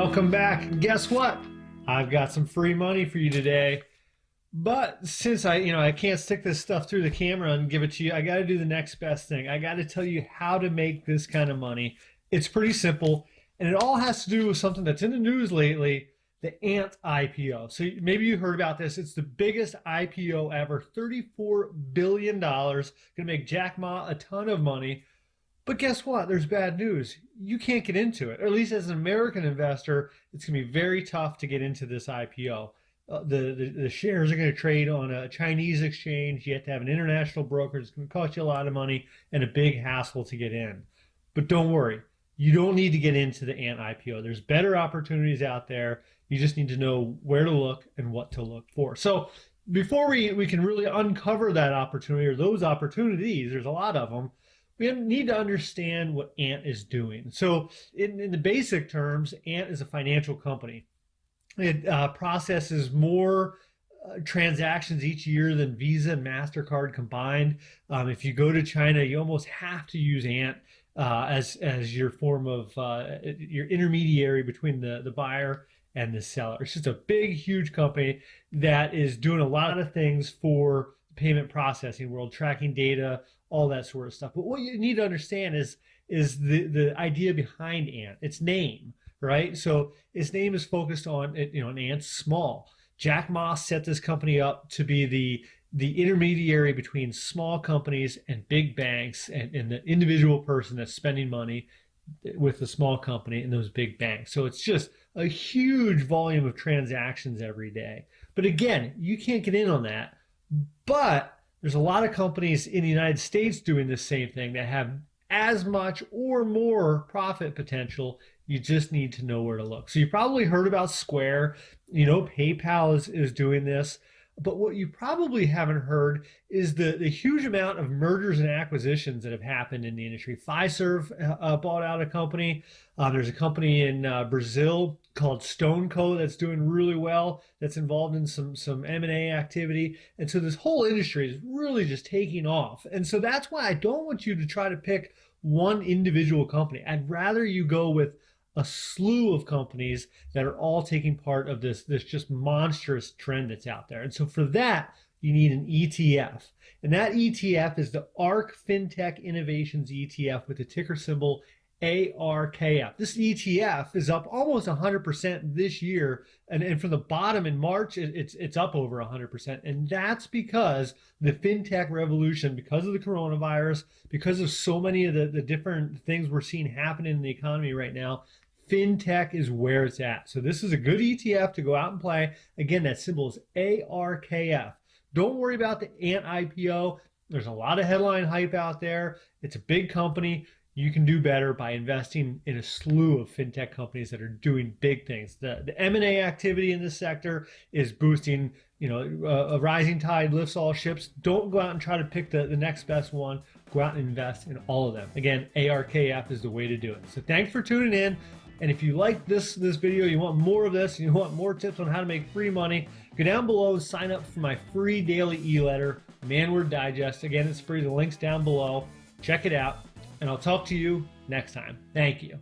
Welcome back. Guess what? I've got some free money for you today. But since I can't stick this stuff through the camera and give it to you, I got to do the next best thing. I got to tell you how to make this kind of money. It's pretty simple, and it all has to do with something that's in the news lately, the Ant IPO. So maybe you heard about this. It's the biggest IPO ever, $34 billion. Going to make Jack Ma a ton of money. But guess what? There's bad news. You can't get into it. Or at least as an American investor, it's going to be very tough to get into this IPO. The shares are going to trade on a Chinese exchange. You have to have an international broker. It's going to cost you a lot of money and a big hassle to get in. But don't worry. You don't need to get into the Ant IPO. There's better opportunities out there. You just need to know where to look and what to look for. So before we can really uncover that opportunity or those opportunities, there's a lot of them, we need to understand what Ant is doing. So in the basic terms, Ant is a financial company. It processes more transactions each year than Visa and MasterCard combined. If you go to China, you almost have to use Ant as your form of your intermediary between the buyer and the seller. It's just a big, huge company that is doing a lot of things for the payment processing world, tracking data, all that sort of stuff. But what you need to understand is the idea behind Ant, its name, right? So its name is focused on an ant small. Jack Ma set this company up to be the intermediary between small companies and big banks and the individual person that's spending money with the small company and those big banks. So it's just a huge volume of transactions every day. But again, you can't get in on that. But there's a lot of companies in the United States doing the same thing that have as much or more profit potential. You just need to know where to look. So you probably heard about Square. PayPal is doing this. But what you probably haven't heard is the huge amount of mergers and acquisitions that have happened in the industry. Fiserv bought out a company. There's a company in Brazil called StoneCo that's doing really well, that's involved in some M&A activity. And so this whole industry is really just taking off. And so that's why I don't want you to try to pick one individual company. I'd rather you go with a slew of companies that are all taking part of this just monstrous trend that's out there. And so for that, you need an ETF. And that ETF is the ARK Fintech Innovations ETF with the ticker symbol ARKF. This ETF is up almost 100% this year. And from the bottom in March, it's up over 100%. And that's because the fintech revolution, because of the coronavirus, because of so many of the different things we're seeing happening in the economy right now, fintech is where it's at. So this is a good ETF to go out and play. Again, that symbol is ARKF. Don't worry about the Ant IPO. There's a lot of headline hype out there. It's a big company. You can do better by investing in a slew of fintech companies that are doing big things. The M&A activity in this sector is boosting. A rising tide lifts all ships. Don't go out and try to pick the next best one. Go out and invest in all of them. Again, ARKF is the way to do it. So thanks for tuning in. And if you like this video, you want more of this, and you want more tips on how to make free money, go down below and sign up for my free daily e-letter, Manward Digest. Again, it's free. The link's down below. Check it out. And I'll talk to you next time. Thank you.